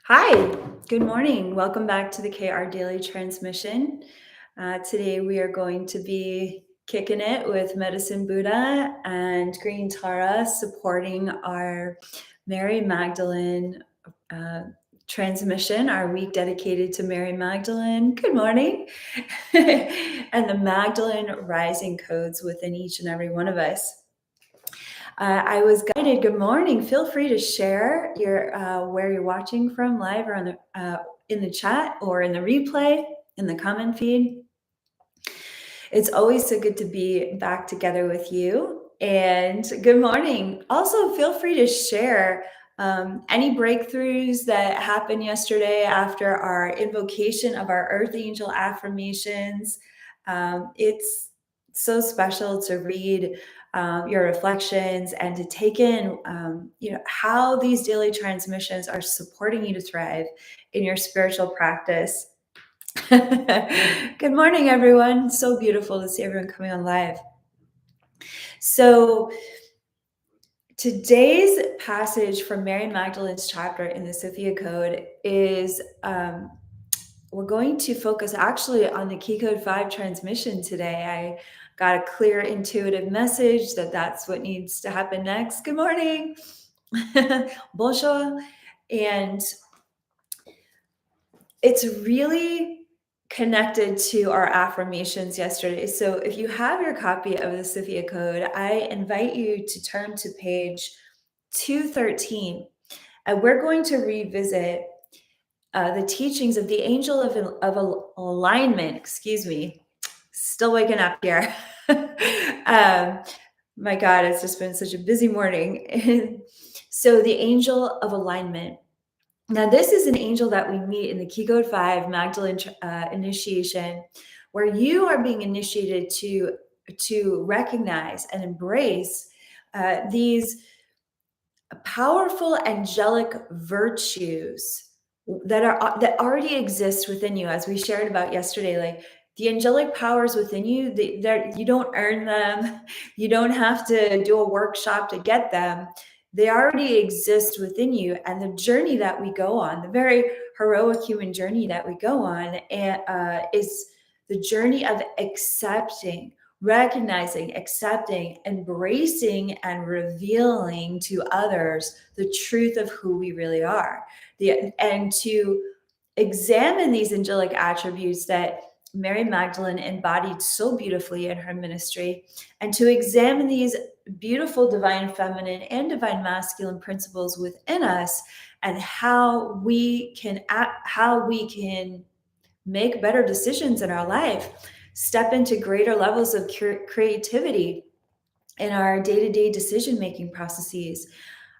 Hi, good morning. Welcome back to the KR Daily Transmission. Today we are going to be kicking it with Medicine Buddha and Green Tara supporting our Mary Magdalene transmission, our week dedicated to Mary Magdalene. Good morning. And the Magdalene rising codes within each and every one of us. I was guided. Good morning. Feel free to share your where you're watching from, live or on the in the chat or in the replay in the comment feed. It's always so good to be back together with you. And good morning. Also, feel free to share any breakthroughs that happened yesterday after our invocation of our Earth Angel affirmations. It's so special to read your reflections and to take in, how these daily transmissions are supporting you to thrive in your spiritual practice. Good morning, everyone. So beautiful to see everyone coming on live. So today's passage from Mary Magdalene's chapter in the Sophia Code is we're going to focus actually on the Key Code 5 transmission today. I got a clear intuitive message that that's what needs to happen next. Good morning. Bonjour. And it's really connected to our affirmations yesterday. So if you have your copy of the Sophia Code, I invite you to turn to page 213. And we're going to revisit the teachings of the angel of alignment. Excuse me. Still waking up here. My God, it's just been such a busy morning. So the angel of alignment. Now, this is an angel that we meet in the Key Code 5 Magdalene initiation, where you are being initiated to recognize and embrace these powerful angelic virtues that already exist within you, as we shared about yesterday. Like the angelic powers within you, you don't earn them. You don't have to do a workshop to get them. They already exist within you. And the journey that we go on, the very heroic human journey that we go on, is the journey of accepting, recognizing, accepting, embracing, and revealing to others the truth of who we really are. And to examine these angelic attributes that Mary Magdalene embodied so beautifully in her ministry, and to examine these beautiful divine feminine and divine masculine principles within us, and how we can make better decisions in our life, step into greater levels of creativity in our day-to-day decision-making processes.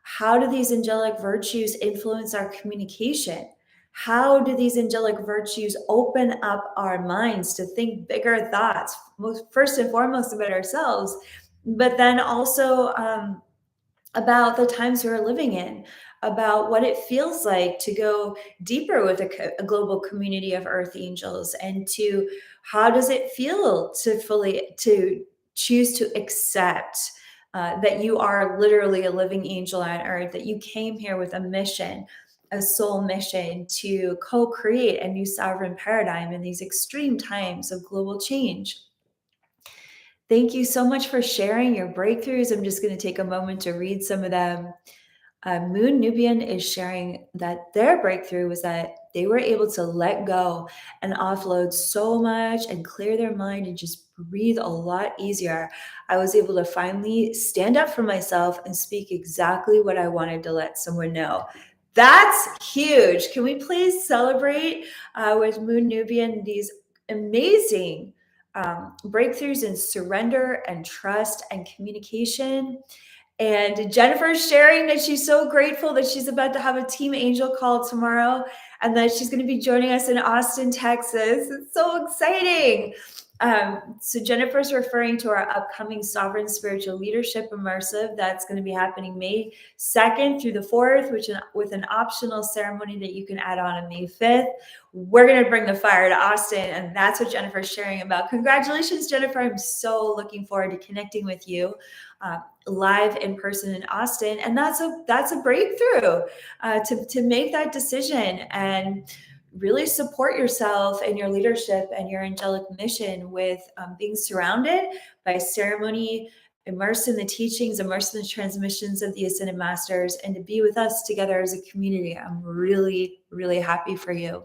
How do these angelic virtues influence our communication? How do these angelic virtues open up our minds to think bigger thoughts, first and foremost about ourselves, but then also about the times we're living in, about what it feels like to go deeper with a global community of earth angels, and to how does it feel to choose to accept that you are literally a living angel on earth, that you came here with a mission, a soul mission to co-create a new sovereign paradigm in these extreme times of global change. Thank you so much for sharing your breakthroughs. I'm just going to take a moment to read some of them. Moon Nubian is sharing that their breakthrough was that they were able to let go and offload so much and clear their mind and just breathe a lot easier. I was able to finally stand up for myself and speak exactly what I wanted to let someone know. That's huge. Can we please celebrate with Moon Nubian these amazing breakthroughs in surrender and trust and communication? And Jennifer's sharing that she's so grateful that she's about to have a Team Angel call tomorrow, and that she's going to be joining us in Austin, Texas. It's so exciting. So Jennifer's referring to our upcoming Sovereign Spiritual Leadership Immersive that's going to be happening May 2nd through the 4th, with an optional ceremony that you can add on May 5th. We're going to bring the fire to Austin, and that's what Jennifer's sharing about. Congratulations, Jennifer. I'm so looking forward to connecting with you live in person in Austin. And that's a breakthrough to make that decision and really support yourself and your leadership and your angelic mission with being surrounded by ceremony, immersed in the teachings, immersed in the transmissions of the Ascended Masters, and to be with us together as a community. I'm really, really happy for you.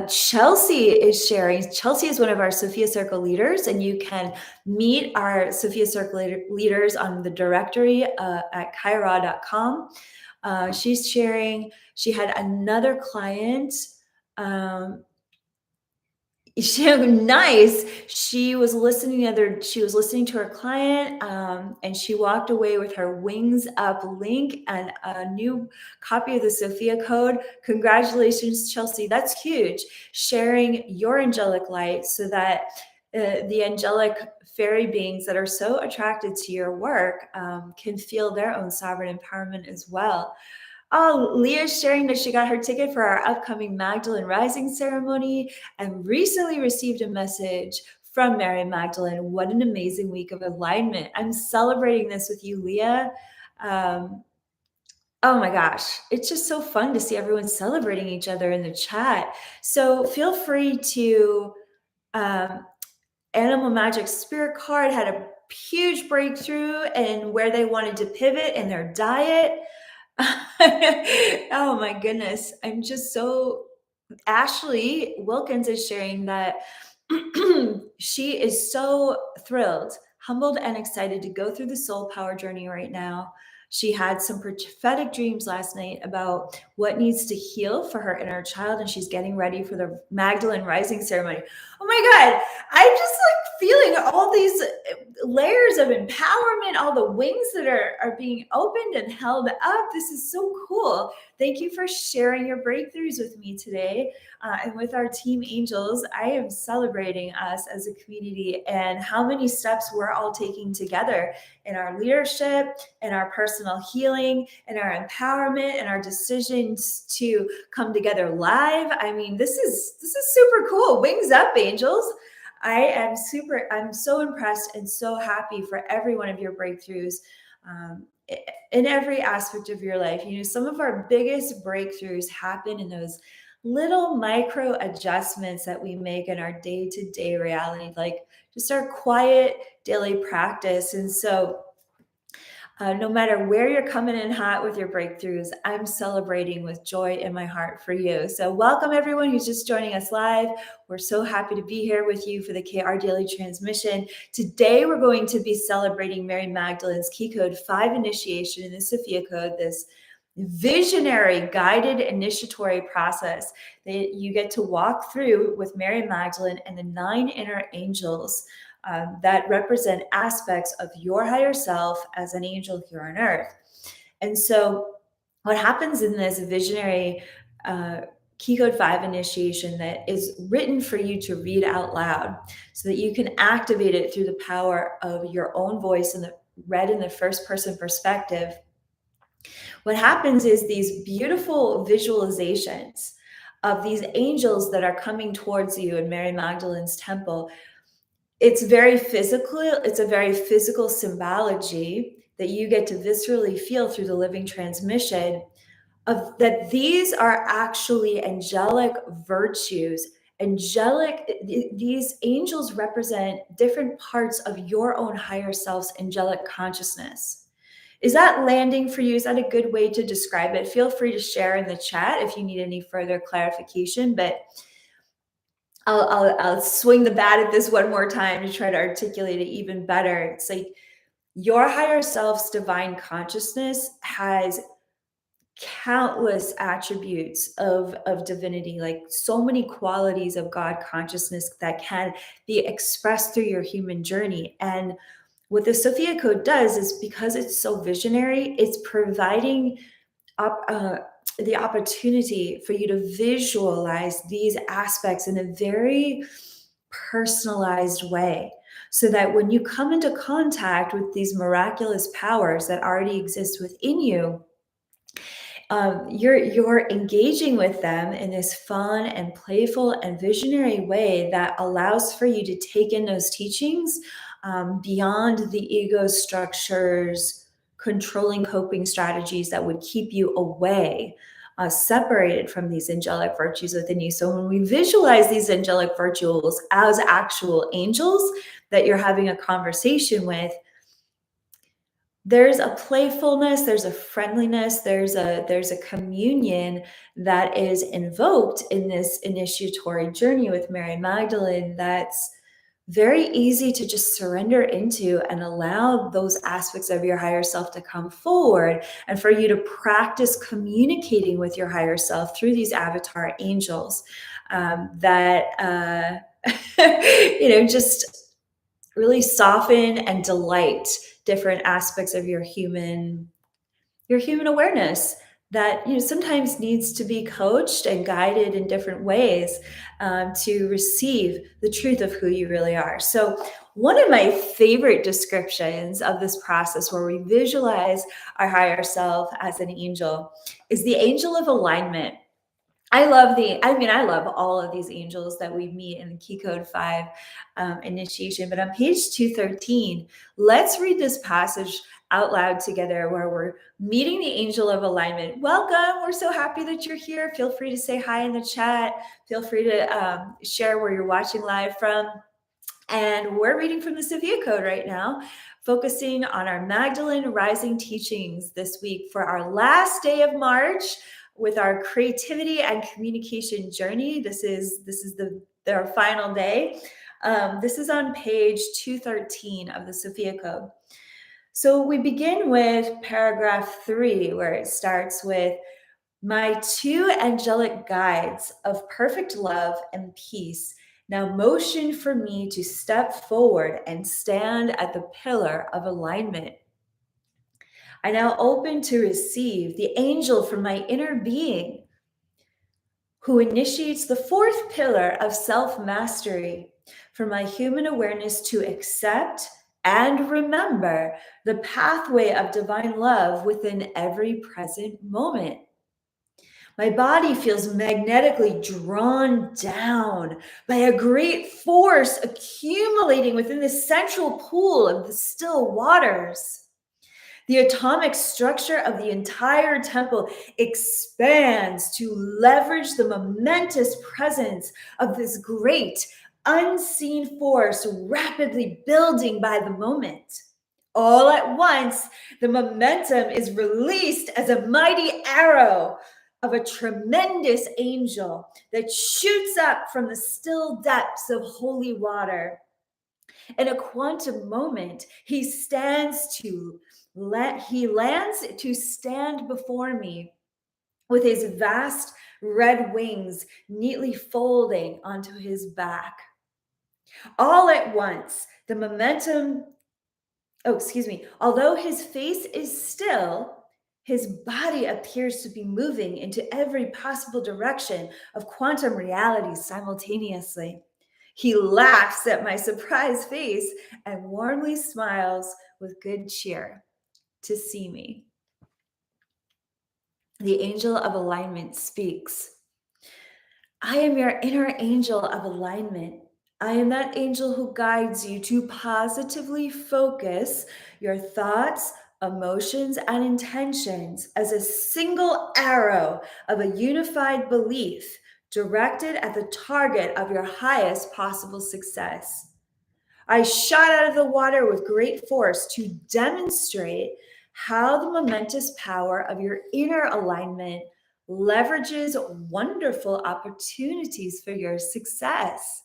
Chelsea is sharing. Chelsea is one of our Sophia Circle leaders, and you can meet our Sophia Circle leaders on the directory at kaira.com. She's sharing, she had another client. Nice. She was listening to her client, and she walked away with her Wings Up link and a new copy of the Sophia Code. Congratulations, Chelsea. That's huge. Sharing your angelic light so that the angelic fairy beings that are so attracted to your work can feel their own sovereign empowerment as well. Oh, Leah's sharing that she got her ticket for our upcoming Magdalene Rising ceremony and recently received a message from Mary Magdalene. What an amazing week of alignment. I'm celebrating this with you, Leah. Oh my gosh, it's just so fun to see everyone celebrating each other in the chat. So feel free to, Animal Magic Spirit Card had a huge breakthrough in where they wanted to pivot in their diet. Oh my goodness. I'm just so, Ashley Wilkins is sharing that she is so thrilled, humbled, and excited to go through the soul power journey right now. She had some prophetic dreams last night about what needs to heal for her inner child, and she's getting ready for the Magdalene Rising ceremony. Oh my God, I'm just like feeling all these layers of empowerment, all the wings that are being opened and held up. This is so cool. Thank you for sharing your breakthroughs with me today. And with our team angels, I am celebrating us as a community and how many steps we're all taking together in our leadership, in our personal healing, in our empowerment, and our decisions to come together live. I mean, this is super cool. Wings up, angels. I'm so impressed and so happy for every one of your breakthroughs in every aspect of your life. You know, some of our biggest breakthroughs happen in those little micro adjustments that we make in our day-to-day reality, like just our quiet daily practice. And so no matter where you're coming in hot with your breakthroughs, I'm celebrating with joy in my heart for you. So welcome everyone who's just joining us live. We're so happy to be here with you for the KR Daily Transmission. Today, we're going to be celebrating Mary Magdalene's Key Code 5 initiation in the Sophia Code, this visionary guided initiatory process that you get to walk through with Mary Magdalene and the 9 inner angels that represent aspects of your higher self as an angel here on earth. And so what happens in this visionary Key Code 5 initiation that is written for you to read out loud so that you can activate it through the power of your own voice and read in the first person perspective. What happens is these beautiful visualizations of these angels that are coming towards you in Mary Magdalene's temple. It's very physical. It's a very physical symbology that you get to viscerally feel through the living transmission of that these are actually angelic virtues. These angels represent different parts of your own higher self's angelic consciousness. Is that landing for you? Is that a good way to describe it? Feel free to share in the chat if you need any further clarification, but I'll swing the bat at this one more time to try to articulate it even better. It's like your higher self's divine consciousness has countless attributes of divinity, like so many qualities of God consciousness that can be expressed through your human journey. And what the Sophia Code does is, because it's so visionary, it's providing the opportunity for you to visualize these aspects in a very personalized way, so that when you come into contact with these miraculous powers that already exist within you, you're engaging with them in this fun and playful and visionary way that allows for you to take in those teachings beyond the ego structures, controlling coping strategies that would keep you away, separated from these angelic virtues within you. So when we visualize these angelic virtues as actual angels that you're having a conversation with, there's a playfulness, there's a friendliness, there's a communion that is invoked in this initiatory journey with Mary Magdalene that's very easy to just surrender into and allow those aspects of your higher self to come forward, and for you to practice communicating with your higher self through these avatar angels that just really soften and delight different aspects of your human awareness that sometimes needs to be coached and guided in different ways to receive the truth of who you really are. So one of my favorite descriptions of this process where we visualize our higher self as an angel is the angel of alignment. I love all of these angels that we meet in the Key Code 5 initiation. But on page 213, let's read this passage out loud together where we're meeting the angel of alignment. Welcome. We're so happy that you're here. Feel free to say hi in the chat. Feel free to share where you're watching live from. And we're reading from the Sophia Code right now, focusing on our Magdalene Rising teachings this week for our last day of March with our creativity and communication journey. This is our final day. This is on page 213 of the Sophia Code. So we begin with paragraph 3, where it starts with, "My two angelic guides of perfect love and peace now motion for me to step forward and stand at the pillar of alignment. I now open to receive the angel from my inner being, who initiates the fourth pillar of self-mastery for my human awareness to accept and remember the pathway of divine love within every present moment. My body feels magnetically drawn down by a great force accumulating within the central pool of the still waters. The atomic structure of the entire temple expands to leverage the momentous presence of this great unseen force rapidly building by the moment. All at once, the momentum is released as a mighty arrow of a tremendous angel that shoots up from the still depths of holy water. In a quantum moment, he lands to stand before me with his vast red wings neatly folding onto his back. All at once, the momentum, although his face is still, his body appears to be moving into every possible direction of quantum reality simultaneously. He laughs at my surprised face and warmly smiles with good cheer to see me. The angel of alignment speaks. I am your inner angel of alignment. I am that angel who guides you to positively focus your thoughts, emotions, and intentions as a single arrow of a unified belief directed at the target of your highest possible success. I shot out of the water with great force to demonstrate how the momentous power of your inner alignment leverages wonderful opportunities for your success.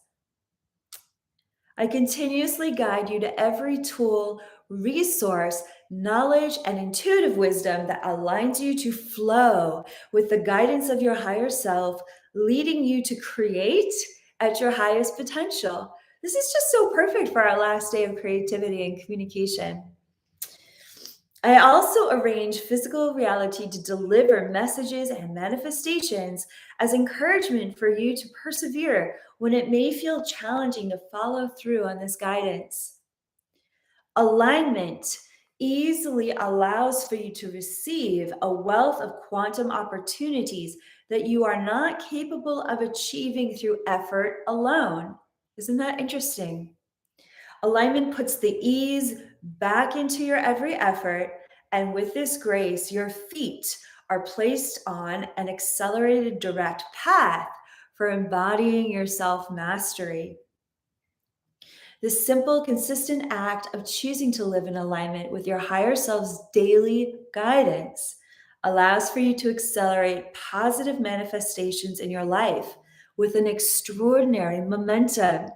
I continuously guide you to every tool, resource, knowledge, and intuitive wisdom that aligns you to flow with the guidance of your higher self, leading you to create at your highest potential. This is just so perfect for our last day of creativity and communication. I also arrange physical reality to deliver messages and manifestations as encouragement for you to persevere when it may feel challenging to follow through on this guidance. Alignment easily allows for you to receive a wealth of quantum opportunities that you are not capable of achieving through effort alone. Isn't that interesting? Alignment puts the ease back into your every effort, and with this grace, your feet are placed on an accelerated direct path for embodying your self mastery. This simple, consistent act of choosing to live in alignment with your higher self's daily guidance allows for you to accelerate positive manifestations in your life with an extraordinary momentum.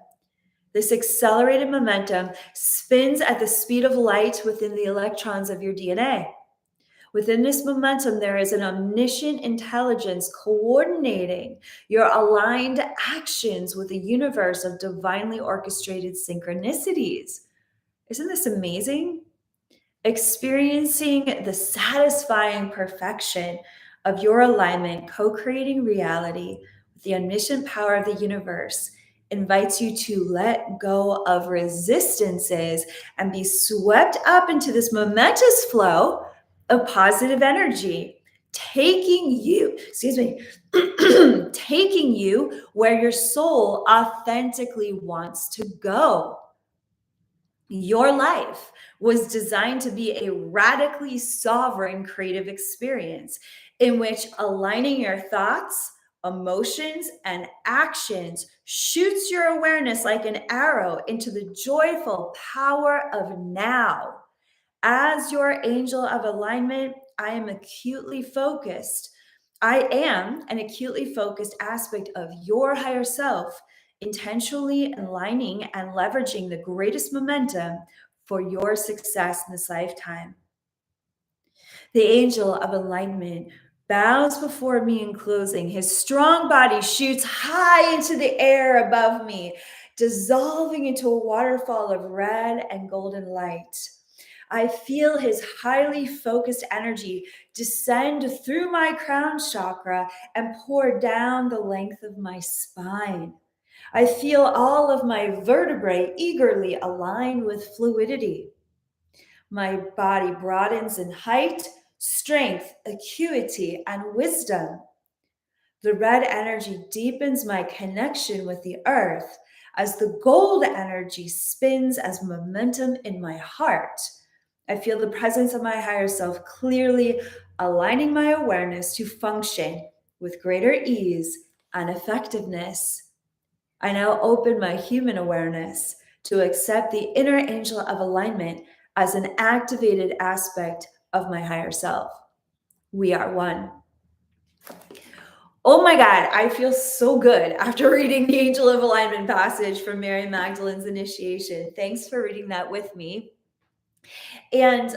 This accelerated momentum spins at the speed of light within the electrons of your DNA. Within this momentum, there is an omniscient intelligence coordinating your aligned actions with a universe of divinely orchestrated synchronicities. Isn't this amazing? Experiencing the satisfying perfection of your alignment, co creating reality with the omniscient power of the universe, invites you to let go of resistances and be swept up into this momentous flow of positive energy, taking you, taking you where your soul authentically wants to go. Your life was designed to be a radically sovereign creative experience in which aligning your thoughts, emotions, and actions shoots your awareness like an arrow into the joyful power of now. As your angel of alignment, I am acutely focused. I am an acutely focused aspect of your higher self, intentionally aligning and leveraging the greatest momentum for your success in this lifetime. The angel of alignment bows before me in closing. His strong body shoots high into the air above me, dissolving into a waterfall of red and golden light. I feel his highly focused energy descend through my crown chakra and pour down the length of my spine. I feel all of my vertebrae eagerly align with fluidity. My body broadens in height, strength, acuity, and wisdom. The red energy deepens my connection with the earth as the gold energy spins as momentum in my heart. I feel the presence of my higher self clearly aligning my awareness to function with greater ease and effectiveness. I now open my human awareness to accept the inner angel of alignment as an activated aspect of my higher self. We are one. Oh my God, I feel so good after reading the Angel of Alignment passage from Mary Magdalene's initiation. Thanks for reading that with me. And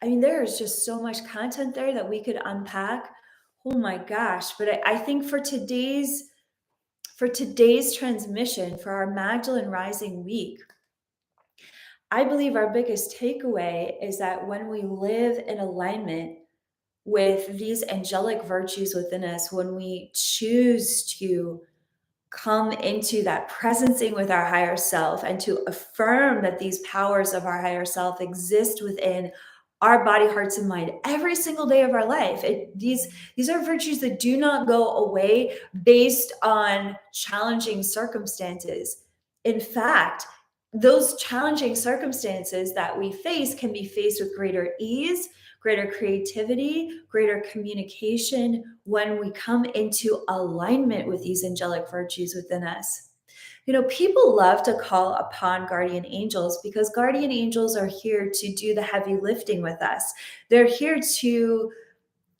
I mean, there is just so much content there that we could unpack. Oh my gosh. But I think for today's transmission, for our Magdalene Rising week, I believe our biggest takeaway is that when we live in alignment with these angelic virtues within us, when we choose to come into that presencing with our higher self and to affirm that these powers of our higher self exist within our body, hearts, and mind every single day of our life. These are virtues that do not go away based on challenging circumstances. In fact, those challenging circumstances that we face can be faced with greater ease, greater creativity, greater communication when we come into alignment with these angelic virtues within us. You know, people love to call upon guardian angels because guardian angels are here to do the heavy lifting with us. They're here to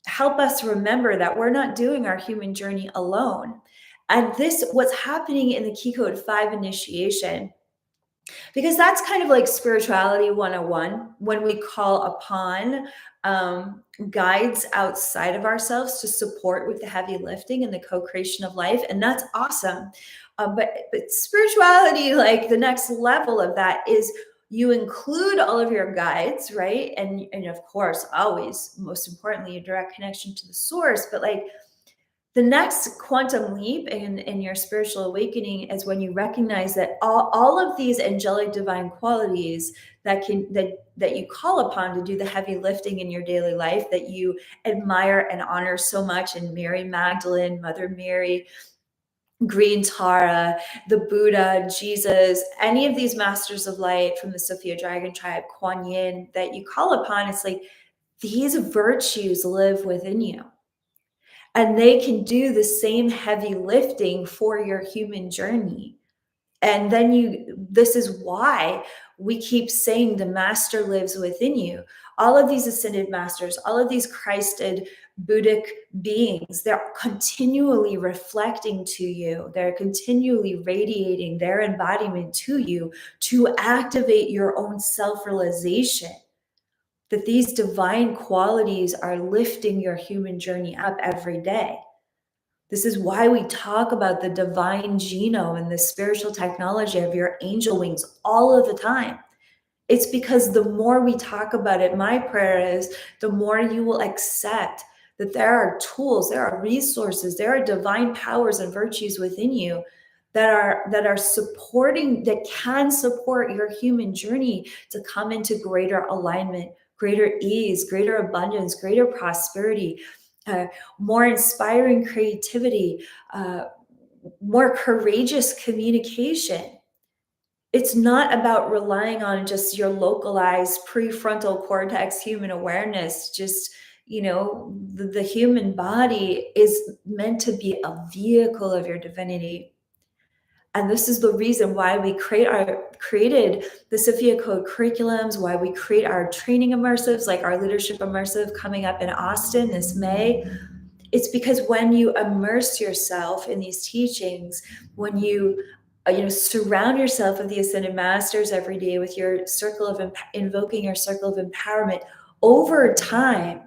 help us remember that we're not doing our human journey alone. And this, what's happening in the Key Code 5 initiation, because that's kind of like spirituality 101 when we call upon guides outside of ourselves to support with the heavy lifting and the co-creation of life, and that's awesome. But spirituality, like the next level of that, is You include all of your guides, right? And of course, always, most importantly, a direct connection to the source. But like the next quantum leap in your spiritual awakening is when you recognize that all of these angelic divine qualities that you call upon to do the heavy lifting in your daily life, that you admire and honor so much in Mary Magdalene, Mother Mary, Green Tara, the Buddha, Jesus, any of these masters of light from the Sophia Dragon tribe, Kuan Yin, that you call upon, it's like these virtues live within you. And they can do the same heavy lifting for your human journey. And then this is why we keep saying the master lives within you. All of these ascended masters, all of these Christed Buddhic beings, they're continually reflecting to you. They're continually radiating their embodiment to you to activate your own self-realization that these divine qualities are lifting your human journey up every day. This is why we talk about the divine genome and the spiritual technology of your angel wings all of the time. It's because the more we talk about it, my prayer is the more you will accept that there are tools, there are resources, there are divine powers and virtues within you that are supporting, that can support your human journey to come into greater alignment, greater ease, greater abundance, greater prosperity, more inspiring creativity, more courageous communication. It's not about relying on just your localized prefrontal cortex human awareness. Just, the human body is meant to be a vehicle of your divinity. And this is the reason why we created the Sophia Code curriculums, why we create our training immersives, like our leadership immersive coming up in Austin this May. It's because when you immerse yourself in these teachings, when you surround yourself with the ascended masters every day with your circle of invoking your circle of empowerment, over time,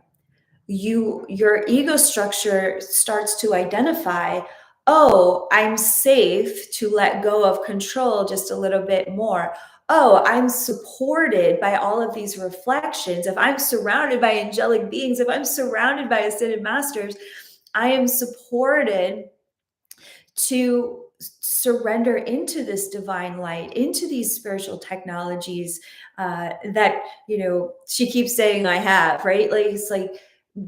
your ego structure starts to identify, oh, I'm safe to let go of control just a little bit more. Oh, I'm supported by all of these reflections. If I'm surrounded by angelic beings, if I'm surrounded by ascended masters, I am supported to surrender into this divine light, into these spiritual technologies that, she keeps saying I have, right? Like, it's like,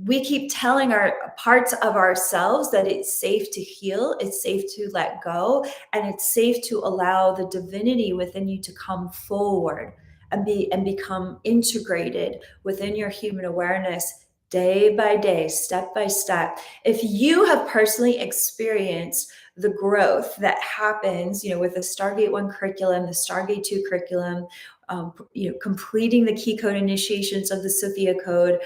we keep telling our parts of ourselves that it's safe to heal, it's safe to let go, and it's safe to allow the divinity within you to come forward and become integrated within your human awareness day by day, step by step. If you have personally experienced the growth that happens, with the Stargate 1 curriculum, the Stargate 2 curriculum, completing the key code initiations of the Sophia Code,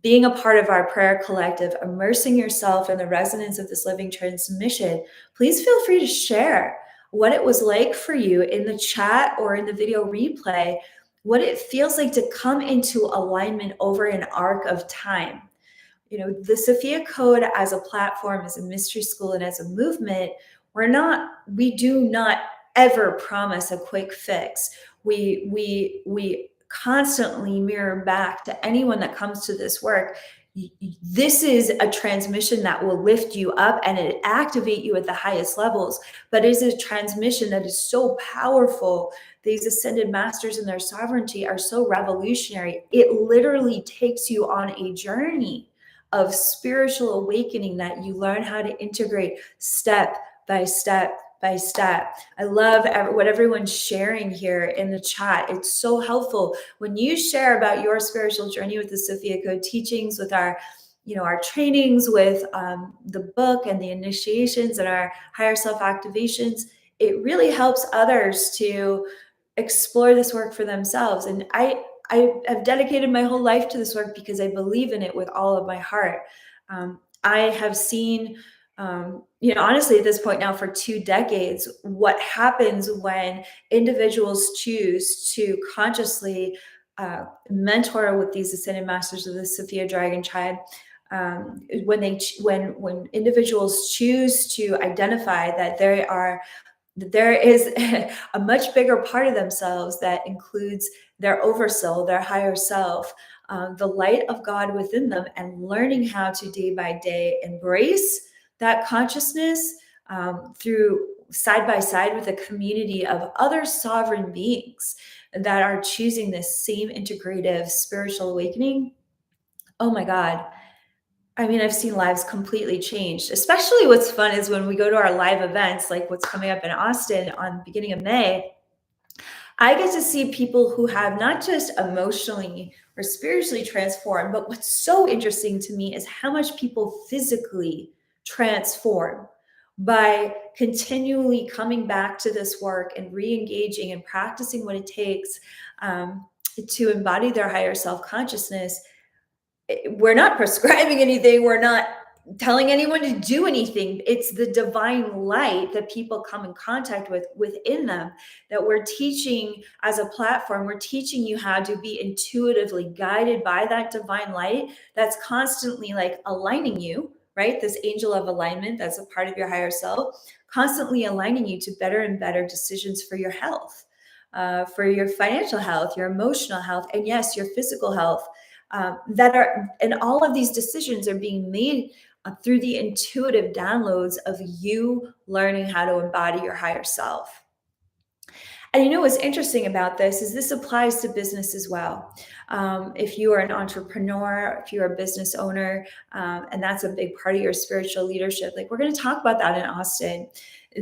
being a part of our prayer collective, immersing yourself in the resonance of this living transmission, please feel free to share what it was like for you in the chat or in the video replay, what it feels like to come into alignment over an arc of time. The Sophia Code as a platform, as a mystery school, and as a movement, we do not ever promise a quick fix. We constantly mirror back to anyone that comes to this work. This is a transmission that will lift you up and it activate you at the highest levels, but it is a transmission that is so powerful. These ascended masters and their sovereignty are so revolutionary. It literally takes you on a journey of spiritual awakening that you learn how to integrate step by step by step. I love what everyone's sharing here in the chat. It's so helpful when you share about your spiritual journey with the Sophia Code teachings, with our trainings, with the book and the initiations and our higher self activations. It really helps others to explore this work for themselves. And I have dedicated my whole life to this work because I believe in it with all of my heart. I have seen, honestly, at this point now for 2 decades, what happens when individuals choose to consciously mentor with these ascended masters of the Sophia Dragon tribe. When individuals choose to identify that they are there is a much bigger part of themselves that includes their oversoul, their higher self, the light of God within them, and learning how to day by day embrace that consciousness through side by side with a community of other sovereign beings that are choosing this same integrative spiritual awakening. Oh my God. I mean, I've seen lives completely changed. Especially what's fun is when we go to our live events, like what's coming up in Austin on the beginning of May. I get to see people who have not just emotionally or spiritually transformed, but what's so interesting to me is how much people physically transform by continually coming back to this work and re-engaging and practicing what it takes to embody their higher self-consciousness. We're not prescribing anything. We're not telling anyone to do anything. It's the divine light that people come in contact with within them that we're teaching as a platform. We're teaching you how to be intuitively guided by that divine light that's constantly like aligning you, right? This angel of alignment that's a part of your higher self, constantly aligning you to better and better decisions for your health, for your financial health, your emotional health, and yes, your physical health. And all of these decisions are being made through the intuitive downloads of you learning how to embody your higher self. And you know what's interesting about this is this applies to business as well. If you are an entrepreneur, if you're a business owner, and that's a big part of your spiritual leadership, like we're going to talk about that in Austin,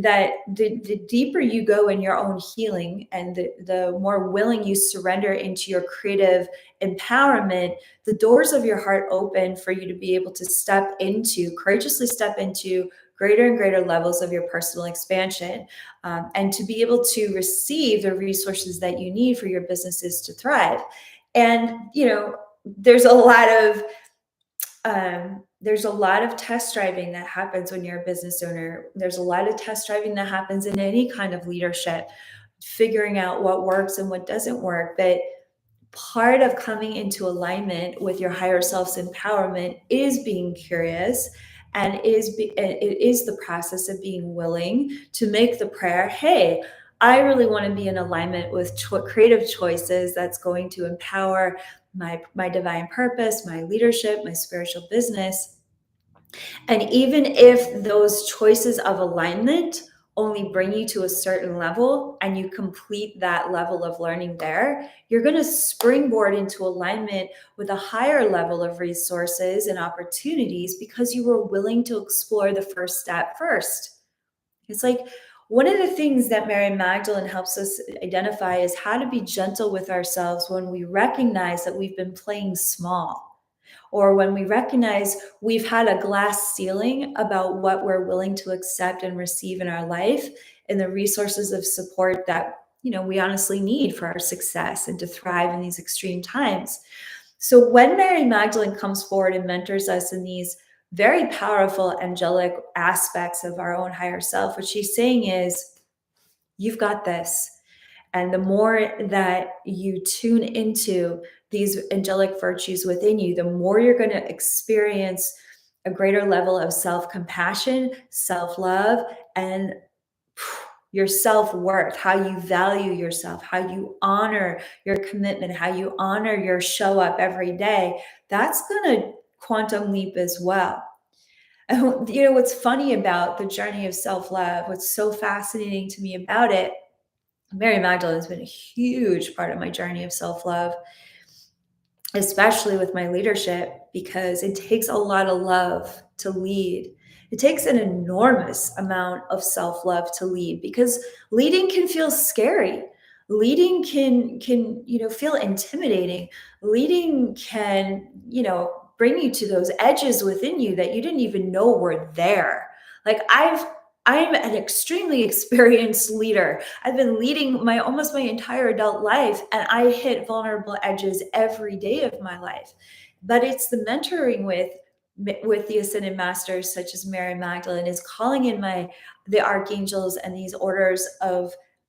that the deeper you go in your own healing and the more willing you surrender into your creative empowerment, the doors of your heart open for you to be able to courageously step into greater and greater levels of your personal expansion, and to be able to receive the resources that you need for your businesses to thrive. And, you know, there's a lot of test driving that happens when you're a business owner. There's a lot of test driving that happens in any kind of leadership, figuring out what works and what doesn't work. But part of coming into alignment with your higher self's empowerment is being curious, and it is the process of being willing to make the prayer, hey, I really want to be in alignment with creative choices that's going to empower my divine purpose, my leadership, my spiritual business. And even if those choices of alignment only bring you to a certain level and you complete that level of learning there, you're going to springboard into alignment with a higher level of resources and opportunities because you were willing to explore the first step first. It's like one of the things that Mary Magdalene helps us identify is how to be gentle with ourselves when we recognize that we've been playing small, or when we recognize we've had a glass ceiling about what we're willing to accept and receive in our life and the resources of support that, you know, we honestly need for our success and to thrive in these extreme times. So when Mary Magdalene comes forward and mentors us in these very powerful angelic aspects of our own higher self, what she's saying is, you've got this. And the more that you tune into these angelic virtues within you, the more you're going to experience a greater level of self-compassion, self-love, and your self-worth, how you value yourself, how you honor your commitment, how you honor your show up every day. That's going to quantum leap as well. And you know, what's funny about the journey of self-love, what's so fascinating to me about it, Mary Magdalene has been a huge part of my journey of self-love, especially with my leadership, because it takes a lot of love to lead. It takes an enormous amount of self-love to lead, because leading can feel scary. Leading can feel intimidating. Leading can, bring you to those edges within you that you didn't even know were there. Like I'm an extremely experienced leader. I've been leading almost my entire adult life, and I hit vulnerable edges every day of my life. But it's the mentoring with the ascended masters, such as Mary Magdalene, is calling in the archangels and these orders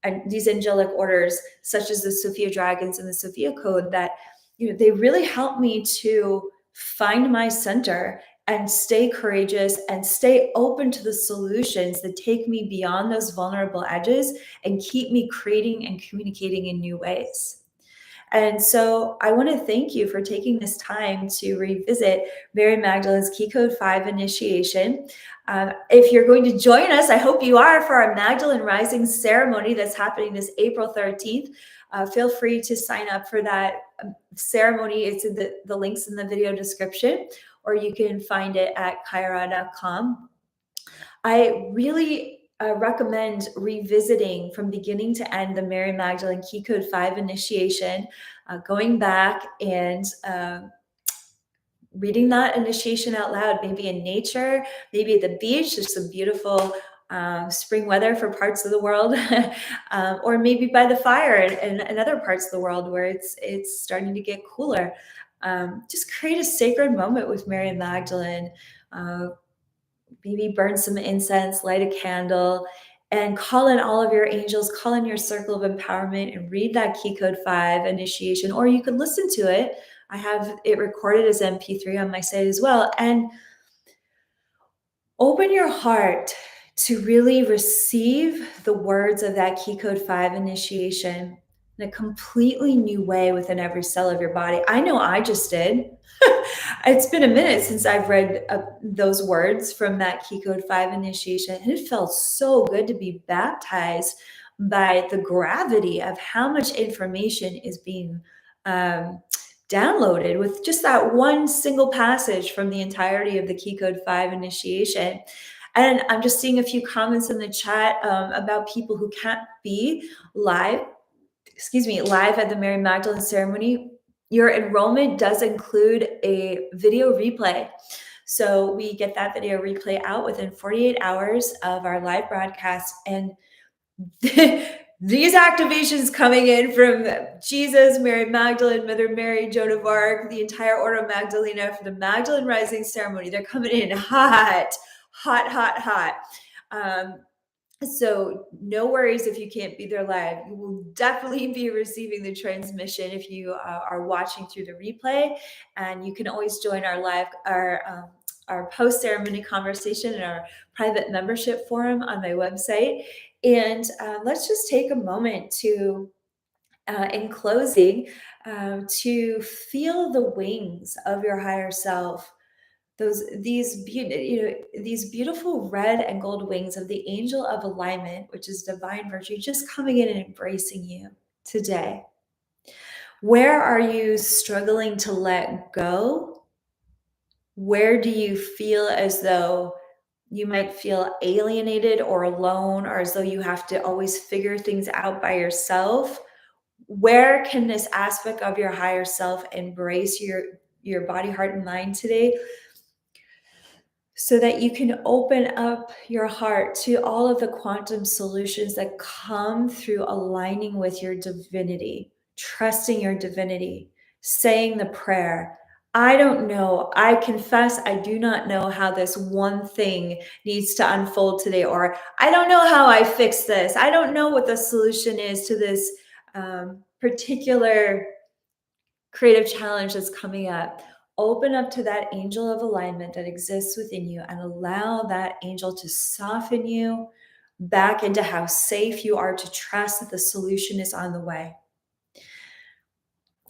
and these angelic orders, such as the Sophia dragons and the Sophia code, that they really help me to find my center and stay courageous and stay open to the solutions that take me beyond those vulnerable edges and keep me creating and communicating in new ways. And so I want to thank you for taking this time to revisit Mary Magdalene's Key Code 5 initiation. If you're going to join us, I hope you are, for our Magdalene Rising ceremony that's happening this April 13th. Feel free to sign up for that ceremony. It's in the links in the video description, or you can find it at kaiara.com. I really recommend revisiting from beginning to end the Mary Magdalene Key Code 5 initiation, going back and reading that initiation out loud, maybe in nature, maybe at the beach. There's some beautiful spring weather for parts of the world, or maybe by the fire in other parts of the world where it's starting to get cooler. Just create a sacred moment with Mary Magdalene. Maybe burn some incense, light a candle, and call in all of your angels, call in your circle of empowerment, and read that Key Code 5 initiation. Or you can listen to it. I have it recorded as MP3 on my site as well. And open your heart to really receive the words of that Key Code 5 initiation in a completely new way within every cell of your body. I know I just did. It's been a minute since I've read those words from that Key Code 5 initiation, and it felt so good to be baptized by the gravity of how much information is being downloaded with just that one single passage from the entirety of the Key Code 5 initiation. And I'm just seeing a few comments in the chat about people who can't be live at the Mary Magdalene ceremony. Your enrollment does include a video replay. So we get that video replay out within 48 hours of our live broadcast. And these activations coming in from Jesus, Mary Magdalene, Mother Mary, Joan of Arc, the entire Order of Magdalena for the Magdalene Rising ceremony, they're coming in hot. So no worries if you can't be there live. You will definitely be receiving the transmission if you are watching through the replay, and you can always join our post-ceremony conversation in our private membership forum on my website. And let's just take a moment to, in closing, to feel the wings of your higher self. These beautiful red and gold wings of the angel of alignment, which is divine virtue, just coming in and embracing you today. Where are you struggling to let go? Where do you feel as though you might feel alienated or alone, or as though you have to always figure things out by yourself? Where can this aspect of your higher self embrace your body, heart, and mind today, so that you can open up your heart to all of the quantum solutions that come through aligning with your divinity, trusting your divinity, saying the prayer, I don't know, I confess I do not know how this one thing needs to unfold today, or I don't know how I fix this. I don't know what the solution is to this particular creative challenge that's coming up. Open up to that angel of alignment that exists within you and allow that angel to soften you back into how safe you are to trust that the solution is on the way.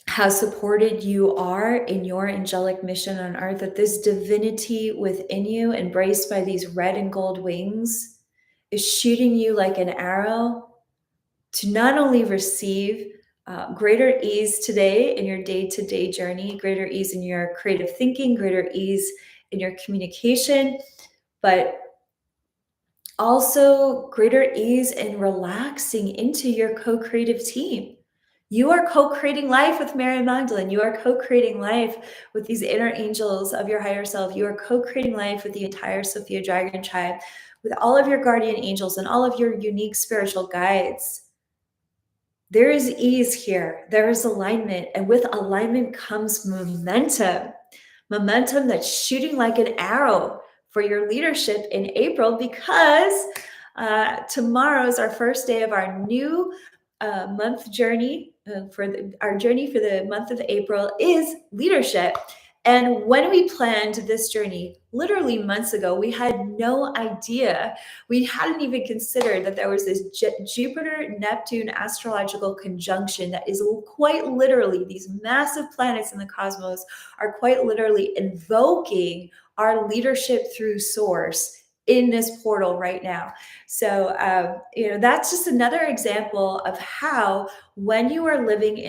How supported you are in your angelic mission on earth, that this divinity within you, embraced by these red and gold wings, is shooting you like an arrow to not only receive greater ease today in your day-to-day journey, greater ease in your creative thinking, greater ease in your communication, but also greater ease in relaxing into your co-creative team. You are co-creating life with Mary Magdalene. You are co-creating life with these inner angels of your higher self. You are co-creating life with the entire Sophia Dragon tribe, with all of your guardian angels and all of your unique spiritual guides. There is ease here. There is alignment. And with alignment comes momentum. Momentum that's shooting like an arrow for your leadership in April, because tomorrow is our first day of our new month journey. Our journey for the month of April is leadership. And when we planned this journey, literally months ago, we had no idea. We hadn't even considered that there was this Jupiter-Neptune astrological conjunction that is quite literally, these massive planets in the cosmos are quite literally invoking our leadership through source in this portal right now. So, that's just another example of how when you are living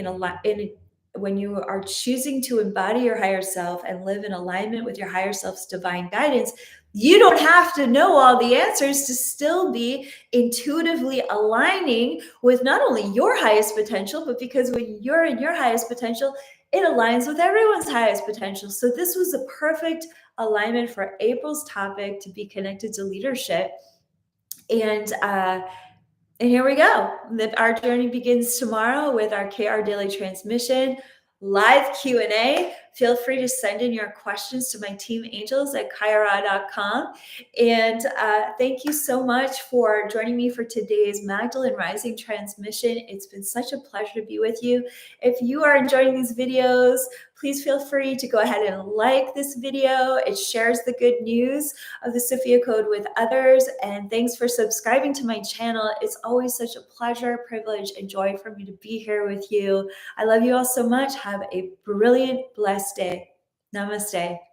when you are choosing to embody your higher self and live in alignment with your higher self's divine guidance, you don't have to know all the answers to still be intuitively aligning with not only your highest potential, but because when you're in your highest potential, it aligns with everyone's highest potential. So this was a perfect alignment for April's topic to be connected to leadership. And here we go. Our journey begins tomorrow with our KR Daily Transmission, live Q&A. Feel free to send in your questions to my team angels at kaiara.com. And thank you so much for joining me for today's Magdalene Rising transmission. It's been such a pleasure to be with you. If you are enjoying these videos, please feel free to go ahead and like this video. It shares the good news of the Sophia Code with others. And thanks for subscribing to my channel. It's always such a pleasure, privilege, and joy for me to be here with you. I love you all so much. Have a brilliant, blessed day. Namaste.